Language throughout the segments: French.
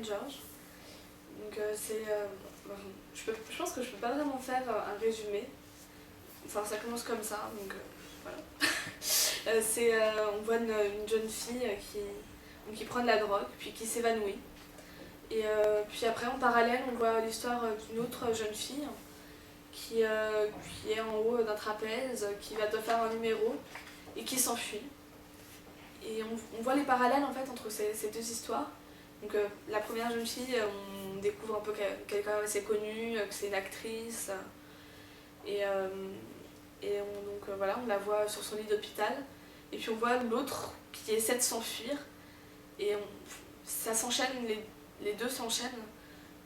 George. Donc je pense que je peux pas vraiment faire un résumé. Enfin ça commence comme ça, donc voilà. On voit une jeune fille qui prend de la drogue, puis qui s'évanouit. Et puis après en parallèle on voit l'histoire d'une autre jeune fille qui est en haut d'un trapèze, qui va devoir faire un numéro et qui s'enfuit. Et on voit les parallèles en fait entre ces deux histoires. Donc la première jeune fille, on découvre un peu qu'elle est quand même assez connue, que c'est une actrice. Voilà, on la voit sur son lit d'hôpital. Et puis on voit l'autre qui essaie de s'enfuir. Et ça s'enchaîne, les deux s'enchaînent.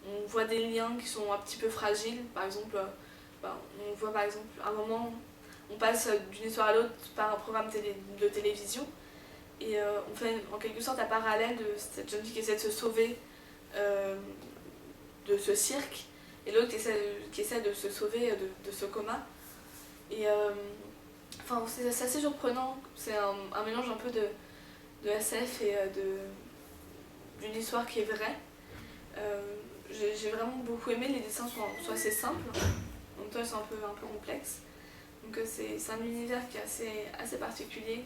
On voit des liens qui sont un petit peu fragiles. Par exemple, on voit par exemple à un moment, on passe d'une histoire à l'autre par un programme de télévision. Et on fait en quelque sorte un parallèle de cette jeune fille qui essaie de se sauver de ce cirque et l'autre qui essaie de se sauver de ce coma. Et c'est assez surprenant, c'est un mélange un peu de SF et d'une histoire qui est vraie. J'ai vraiment beaucoup aimé, les dessins sont assez simples, en même temps ils sont un peu complexes. Donc c'est un univers qui est assez particulier.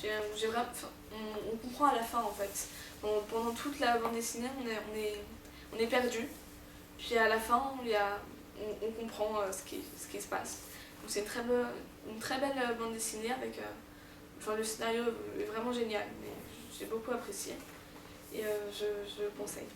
On comprend à la fin en fait. Pendant toute la bande dessinée, on est perdu. Puis à la fin, on comprend ce qui se passe. Donc c'est une très belle bande dessinée avec. Le scénario est vraiment génial. Mais j'ai beaucoup apprécié et je le conseille.